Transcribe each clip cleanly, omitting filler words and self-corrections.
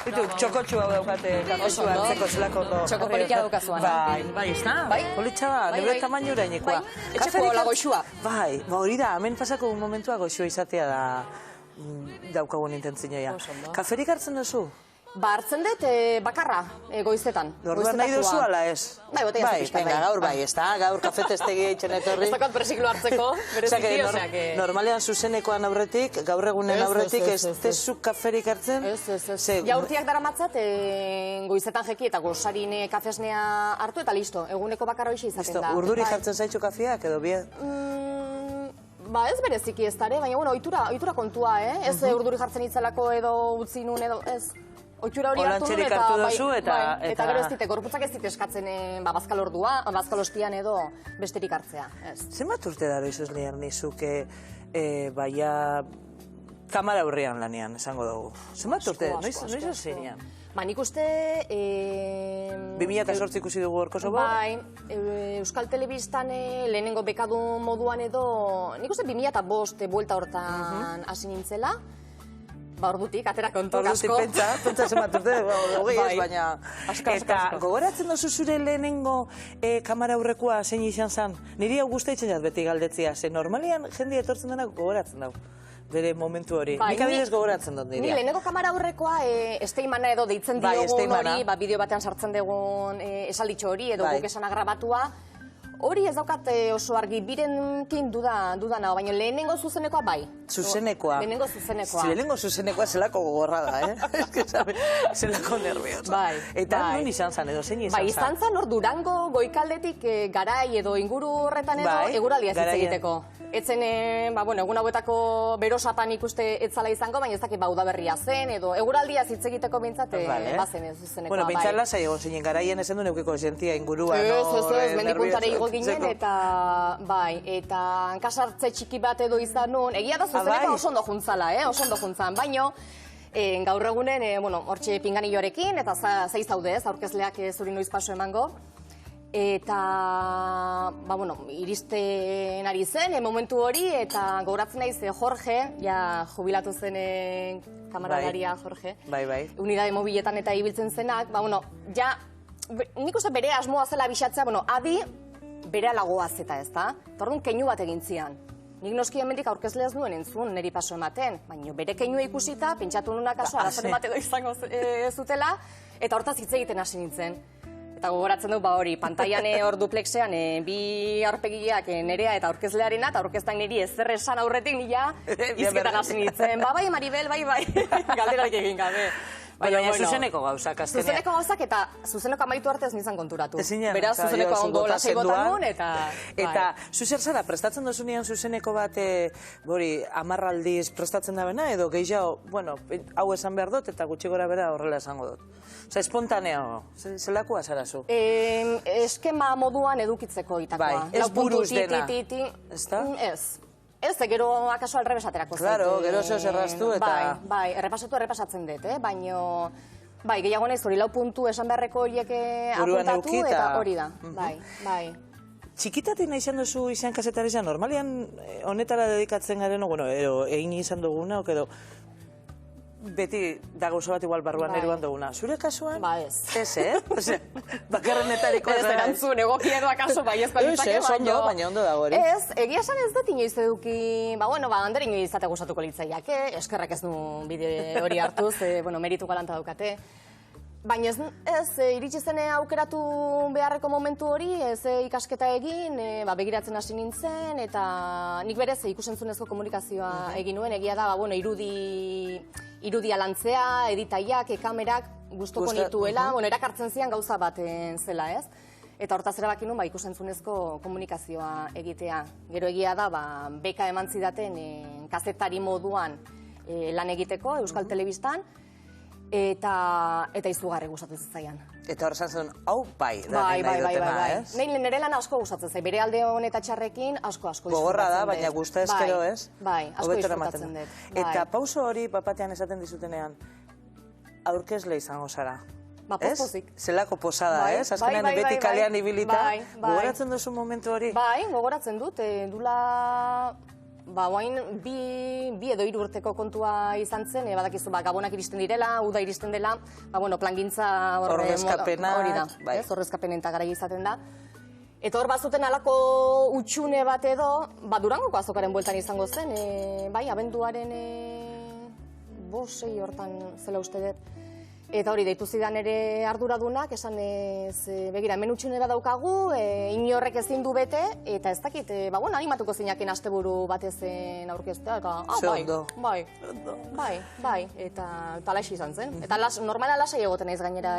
Bitu, txokotxua daukate, kafetxua hartzeko zelako ondo. Txokoporikia daukazuan. Bai, ez da? Bai. Politxa da, nire tamainura inekoa. Etxeko la goxua. Bai, hori da, hemen pasako momentua goxua izatea da daukagun intentzinoia. Kaferik hartzen duzu? Ba, hartzen dut bakarra, goizetan. Orduan nahi duzu ala ez? Bai, botei azte pixkat, bai. Gaur bai, ez da? Gaur kafetestegi eitzen etorri. Ez dakot persiklo hartzeko, bereziki, oseak. Normalean zuzenekoan aurretik, gaur egunen aurretik, ez tezu kaferik hartzen? Ez. Ja urtiak dara matzat, goizetan jeki eta gozarine kafesnea hartu eta listo. Eguneko bakarra hoxe izaten da. Urdurik hartzen zaitxu kafiak edo bie? Ba ez bereziki ez dara, baina ohitura kontua, ez urduri jartzen itzelako edo utzi nun edo, ez. Ohitura hori hartu nun eta gero ez dite, gorputzak ez dite eskatzen bazkal ordua, bazkal ostian edo besterik hartzea. Zenbat urte daro izuz lehar nizuke baia kamara aurrean lanean, esango dugu? Zenbat urte, noiz ozenean? Ba, nik uste... 2008 ikusi dugu orko zobo? Bai, Euskal Telebistan lehenengo bekadu moduan edo... Nik uste 2005 buelta hortan hasi nintzela. Ba, ordutik, atera kontu asko. Ordutik, pentsa zenbat urte, hogei ez, baina... Eta gogoratzen duzu zure lehenengo kamara aurrekoa zein izan zen? Niri hau guztaitzen jat beti galdetzia, ze normalian jende etortzen dena gogoratzen dau. Bere momentu hori. Nik adibidez gogoratzen dut nirea. Ni lehenengo kamara aurrekoa esteimana edo deitzen diogun hori, bideo batean sartzen dugun esalditxo hori edo guk esana grabatua. Hori ez daukat oso argi, birenkin dudana, baina lehenengo zuzenekoa bai. Zuzenekoa? Lehenengo zuzenekoa. Lehenengo zuzenekoa zelako gogorra da, zelako nervioso. Bai. Eta non izan zan edo, zein izan zan? Bai, izan zan hor Durango goikaldetik garai edo inguru horretan edo eguraldia hitz egiteko. Etzen, egun hauetako berosapan ikuste etzala izango, baina ez dakit udaberria zen, edo eguraldia hitz egiteko bintzat, bazen zuzenekoa. Bueno, bintzat lasai egon zinen, garaien ezen du neukiko zentia ingurua, Ez, mendikuntare igo ginen, eta bai, eta hankasartze txiki bat edo izan nun, egia da zuzeneko oso ondo juntzala, oso ondo juntzan, baino, gaur egunen, hortxe pinganilloarekin, eta zaiz zaude ez, aurkezleak zuri noiz paso emango, eta, iristen ari zen, momentu hori, eta gogoratzen naiz Jorge, ja jubilatu zen kamaradaria Jorge, unidade mobiletan eta ibiltzen zenak, ja, nik uste bere asmoa zela bisatzea, adi bere alagoaz eta ez da, eta orduan keinu bat egin zian. Nik noski hemendik aurkezleaz nuen entzun, niri paso ematen, baina bere keinua ikusita, pentsatu nunak kaso, arazoren bat edo izango zutela, eta hortaz hitz egiten hasi nintzen. Eta gogoratzen du, hori, pantailan hor duplexean, bi aurpegiak nerea eta aurkezlearena, eta aurkeztan niri ezer esan aurretik nila izketan hasi nintzen. Bai, Maribel, bai, galderarik egin gabe. Baina zuzeneko gauzak, azkenean. Zuzeneko gauzak eta zuzeneko amaitu arte ez nizan konturatu. Ezinean. Beraz, zuzeneko ondo lasai botan nun, eta... Eta, zuzer zara, prestatzen dozunean zuzeneko bat, 10 aldiz prestatzen da bena, edo gehiago, hau esan behar dut, eta gutxi gora bera horrela esango dut. Osa, espontaneo, zelakoa zara zu? Eskema moduan edukitzeko itakoa. Bai, ez buruz dena. Ez. Ez, gero akaso alrebes aterako zen. Claro, gero zeo zerraztu eta... Bai, errepasatzen dut, baina... Bai, gehiago nahiz hori, 4 puntu esan beharreko horiek apuntatu eta hori da. Bai. Txikitatik nahi izan duzu izan kasetari izan, normalian honetara dedikatzen garen, edo egin izan duguna, edo... Beti dago oso bat igual barruan eruan duguna. Zure kasuan? Ba ez. Ez, bakarrenetariko ez erantzun, egoki edo akaso bai ez balitzake, baina ondo dago hori. Ez, egia esan ez dut inoiz eduki, handere inoiz izate gustatuko litzaiake, eskerrak ez du bide hori hartuz, meritu galanta daukate. Baina ez, iritsi zen aukeratu beharreko momentu hori, ez ikasketa egin, begiratzen hasi nintzen, eta nik berez ikusentzunezko komunikazioa egin nuen, egia da, irudia lantzea, editaiak, kamerak, gustuko nituela, erakartzen zian gauza baten zela, ez? Eta hortaz erabaki nuen ikusentzunezko komunikazioa egitea. Gero egia da, beka eman zidaten kazetari moduan lan egiteko, Euskal Telebistan, eta izugarri gustatzen zitzaian. Eta hor esan zen, hau bai, da nahi dutena, ez? Nire lan asko gustatzen zait, bere alde hon eta txarrekin asko disfrutatzen dut. Gogorra da, baina gusta ezkero, ez? Bai, asko disfrutatzen dut. Eta pauso hori papatean esaten dizutenean, aurkezle izango zara. Ba, pospozik. Zelako posada, ez? Azkenean beti kalean ibilita. Gogoratzen duzu momentu hori? Bai, gogoratzen dut. Dula oain bi edo 3 urteko kontua izan zen, badakizu, gabonak iristen direla, uda iristen dela, plangintza ordezkapenak, hori da, ordezkapenen eta garai izaten da. Eta hor bazuten alako utxune bat edo, Durangoko azokaren bueltan izango zen, abenduaren 5-6 hortan zela uste dut. Eta hori, deitu zidan ere arduradunak, esan begira, hemen utxune bat daukagu, inorrek ezin du bete, eta ez dakit, animatuko zinaken asteburu batezen aurkeztea, eta bai, eta alaixi izan zen. Eta normala lasai egoten naiz gainera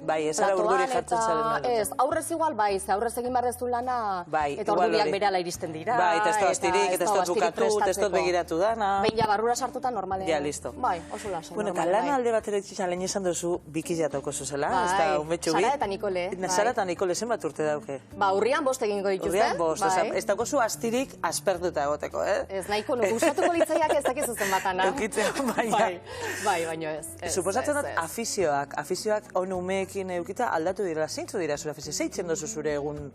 bai, ez ara urduri jartzen zaren aldo. Ez, aurrez igual, bai, ze aurrez egin behar dezu lana, eta urduriak berehala iristen dira. Bai, eta ez da astirik, eta ez da bukatu, eta ez da begiratu dana. Behin ja barrura sartuta normalen. Ja, listo. Bai, oso lasai. Bueno, eta lan alde batera itxizan lehen esan duzu bikizia tauko zuzela, ez da umetxu bi. Sara eta Nikole. Sara eta Nikole zenbat urte dauke? Urrian 5 egingo dituzte. Urrian 5, ez dauko zu astirik asperduta egoteko, Ez nahiko gustatuko litzaiak ez dakizu zen batana. Eukitzea, baina. Bai, baino ez. Suposatzen dut afizioak on umeekin eukita aldatu direla, zeintzu dira zure afizio? Zeitzen duzu zure egun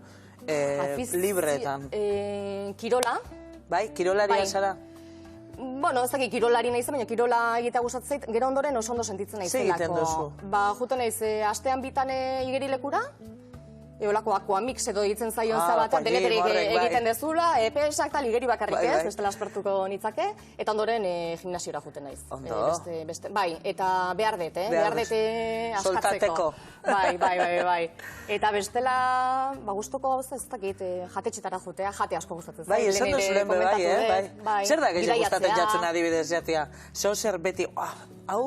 libreetan? Kirola. Bai, kirolaria zara? Bueno, ez dakit kirolari nahi zen, baina kirola egitea gustatzen zait, gero ondoren oso ondo sentitzen nahi zelako. Egiten duzu? Juten naiz, astean bitan igerilekura, eolako aquamix edo ditzen zaion zabatean, deleterik egiten dezula, pesak tal, igeri bakarrik ez, bestela aspertuko nitzake, eta ondoren gimnasiora juten naiz. Ondo. Bai, eta behar dute askatzeko. Bai. Eta bestela, gustuko gauza ez dakit, jatetxetara jutea, jate asko gustatzen zait. Bai, esan duzulen bai. Zer da gehiago gustatzen jatzen adibidez jatia? Zer beti, hau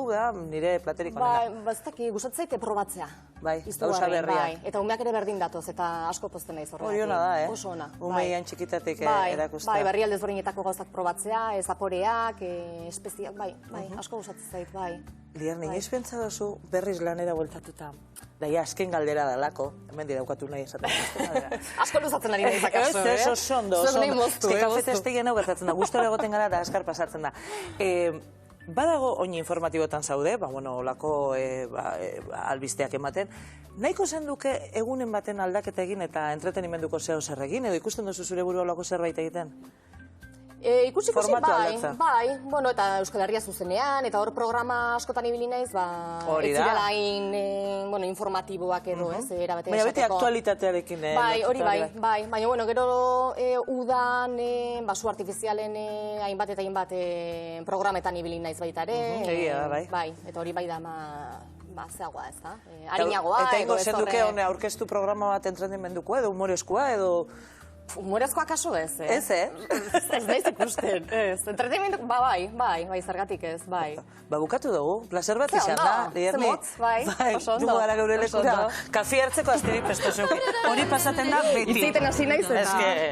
nire platerik onena. Bai, ez dakit, gustatzen zaite probatzea. Bai, gauza berriak. Eta umeak ere berdin datoz, eta asko pozten naiz horregatik. Hori hona da, Oso ona. Umeian txikitatik erakustea. Bai, berri aldezberdinetako gauzak probatzea, zaporeak, espeziak, bai, asko gustatzen zait, bai. Liar, inoiz pentsa duzu berriz lanera bueltatuta. Daia, azken galdera dalako, hemen daukatu nahi esaten. Asko luzatzen ari nahi zakazu, Ez, oso ondo. Zuek nahi moztu, Kafete estegien hau gertatzen da, gustora egoten gara da askar pasatzen da. Badago oin informatibotan zaude, olako albisteak ematen, nahiko zen duke egunen baten aldaketa egin eta entretenimenduko zeo zer egin, edo ikusten duzu zure buru olako zerbait egiten? Ikusi, bai, eta Euskal Herria zuzenean, eta hor programa askotan ibili naiz, ez zirela hain informatiboak edo, ez, erabate esateko. Baina beti aktualitatearekin. Bai, hori bai, baina gero udan, su artifizialen hainbat eta hainbat programetan ibili naiz baita ere. Bai, eta hori bai da zeagoa, ez da, harinagoa. Eta ingo zenduke hone aurkeztu programa bat entrendimendukoa edo humorezkoa edo... Humorezkoa kaso ez, Ez, Ez naiz ikusten, ez. Entretenimendu, bai, zergatik ez, bai. Bukatu dugu, placer bat izan da, Lierni. Zemotz, bai, oso ondo. Dugu gara gaur elekura, kafi hartzeko aztiri pestozuki. Hori pasaten da beti. Izaiten hasi naiz eta...